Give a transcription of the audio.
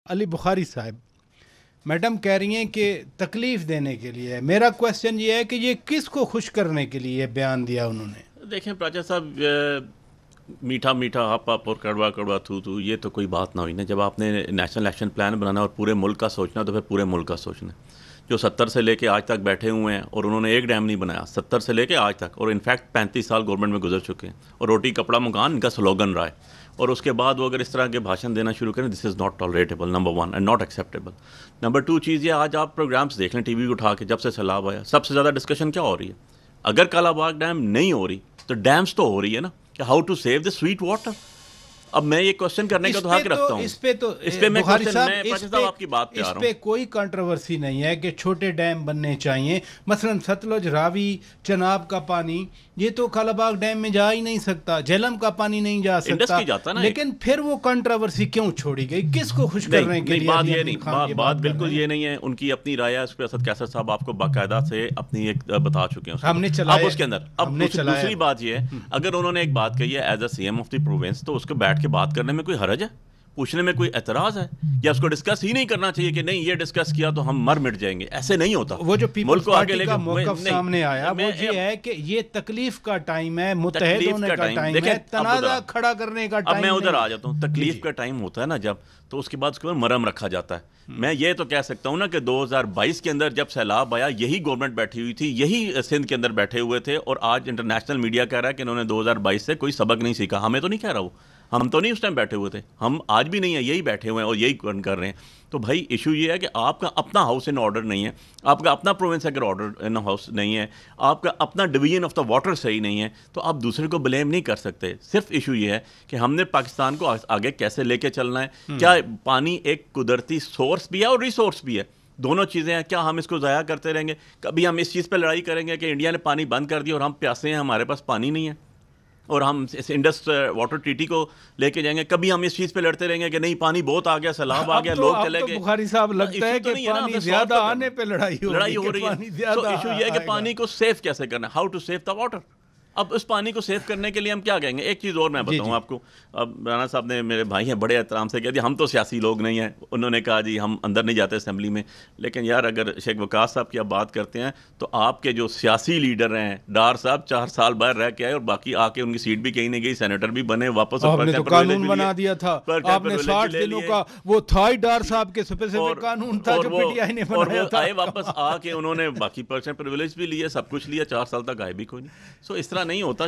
علی بخاری صاحب، میڈم کہہ رہی ہیں کہ تکلیف دینے کے لیے ہے. میرا کویسچن یہ ہے کہ یہ کس کو خوش کرنے کے لیے بیان دیا انہوں نے؟ دیکھیں پراچا صاحب، میٹھا میٹھا ہپ ہپ اور کڑوا کڑوا تھو تھو، یہ تو کوئی بات نہ ہوئی نا. جب آپ نے نیشنل ایکشن پلان بنانا اور پورے ملک کا سوچنا تو پھر پورے ملک کا سوچنا. جو 70 سے لے کے آج تک بیٹھے ہوئے ہیں اور انہوں نے ایک ڈیم نہیں بنایا 70 سے لے کے آج تک، اور انفیکٹ 35 سال گورنمنٹ میں گزر چکے ہیں، اور روٹی کپڑا مکان ان کا سلوگن رہا ہے. اور اس کے بعد وہ اگر اس طرح کے بھاشن دینا شروع کریں، this is not tolerable, number 1 and not acceptable. Number 2 چیز یہ، آج آپ پروگرامس دیکھ لیں ٹی وی اٹھا کے، جب سے سیلاب آیا سب سے زیادہ ڈسکشن کیا ہو رہی ہے؟ اگر کالا باغ ڈیم نہیں ہو رہی تو ڈیمز تو ہو رہی ہے نا، کہ how to save the sweet water. اب میں یہ کوشچن کرنے کا تو حق رکھتا ہوں. اس پہ میں آپ کی بات پہ آ رہا ہوں. اس پہ کوئی کنٹروورسی نہیں ہے کہ چھوٹے ڈیم بننے چاہیے. مثلا ستلج، راوی، چناب کا پانی یہ تو کالا باغ ڈیم میں جا ہی نہیں سکتا، جہلم کا پانی نہیں جا سکتا. لیکن پھر وہ کنٹروورسی کیوں چھوڑی گئی؟ کس کو خوش کرنے کے لیے؟ بات بالکل یہ نہیں ہے. ان کی اپنی رائے ہے، اس پہ اسد کیسر صاحب آپ کو باقاعدہ سے اپنی ایک بتا چکے ہیں. ہم نے چلایا اس کے اندر. اب دوسری بات یہ ہے، اگر انہوں نے ایک بات کہی ہے as a C M of the province, تو اس کو بیٹھ کے بات کرنے میں کوئی حرج ہے؟ پوچھنے میں کوئی اعتراض ہے؟ یا اس کو ڈسکس ہی نہیں کرنا چاہیے کہ نہیں یہ ڈسکس کیا تو ہم مر مٹ جائیں گے؟ ایسے نہیں ہوتا. وہ جو پیپلز پارٹی کا موقف سامنے آیا وہ یہ ہے کہ یہ تکلیف کا ٹائم ہے، متحد ہونے کا ٹائم ہے، تنازع کھڑا کرنے کا ٹائم. اب میں ادھر آ جاتا ہوں. تکلیف کا ٹائم ہوتا ہے نا جب، تو اس کے بعد اس کے اوپر مرہم رکھا جاتا ہے. میں یہ تو کہہ سکتا ہوں نا کہ 2022 کے اندر جب سیلاب آیا، یہی گورنمنٹ بیٹھی ہوئی تھی، یہی سندھ کے اندر بیٹھے ہوئے تھے، اور آج انٹرنیشنل میڈیا کہہ رہا ہے کہ انہوں نے 2022 سے کوئی سبق نہیں سیکھا. ہمیں تو نہیں کہہ رہا وہ، ہم تو نہیں اس ٹائم بیٹھے ہوئے تھے، ہم آج بھی نہیں ہیں، یہی بیٹھے ہوئے ہیں اور یہی کر رہے ہیں. تو بھائی ایشو یہ ہے کہ آپ کا اپنا ہاؤس ان آرڈر نہیں ہے، آپ کا اپنا پروونس اگر آرڈر ان ہاؤس نہیں ہے، آپ کا اپنا ڈویژن آف دا واٹر صحیح نہیں ہے، تو آپ دوسرے کو بلیم نہیں کر سکتے. صرف ایشو یہ ہے کہ ہم نے پاکستان کو آگے کیسے لے کے چلنا ہے. کیا پانی ایک قدرتی سورس بھی ہے اور ریسورس بھی ہے، دونوں چیزیں ہیں. کیا ہم اس کو ضائع کرتے رہیں گے؟ کبھی ہم اس چیز پہ لڑائی کریں گے کہ انڈیا نے پانی بند کر دیا اور ہم پیاسے ہیں، ہمارے پاس پانی نہیں ہے، اور ہم اس انڈس واٹر ٹریٹی کو لے کے جائیں گے؟ کبھی ہم اس چیز پہ لڑتے رہیں گے کہ نہیں پانی بہت آ گیا، سیلاب آ گیا، لوگ چلے گئے. بخاری صاحب لگتا ہے کہ پانی زیادہ آنے پہ لڑائی ہو رہی ہے. تو ایشو یہ ہے کہ پانی کو سیف کیسے کرنا ہے، how to save the water. اب اس پانی کو سیو کرنے کے لیے ہم کیا کہیں گے؟ ایک چیز اور میں بتاؤں آپ کو. اب رانا صاحب نے، میرے بھائی ہیں، بڑے احترام سے کہہ دیا ہم تو سیاسی لوگ نہیں ہیں. انہوں نے کہا جی ہم اندر نہیں جاتے اسمبلی میں. لیکن یار اگر شیخ وقاص صاحب کی آپ بات کرتے ہیں تو آپ کے جو سیاسی لیڈر ہیں، ڈار صاحب 4 سال باہر رہ کے آئے اور باقی آ کے ان کی سیٹ بھی کہیں نہیں گئی، سینیٹر بھی بنے واپس. آپ نے تو قانون بنا دیا تھا، آپ نے 60 دنوں کا وہ تھا ہی ڈار صاحب کے اسپیسیفک قانون تھا جو پی ٹی آئی نے بنایا تھا. آئے واپس آ کے انہوں نے باقی پرسنل پریویلیج بھی لیے، سب کچھ لیا، 4 سال تک آئے بھی کوئی نہیں. سو اس طرح نہیں ہوتا.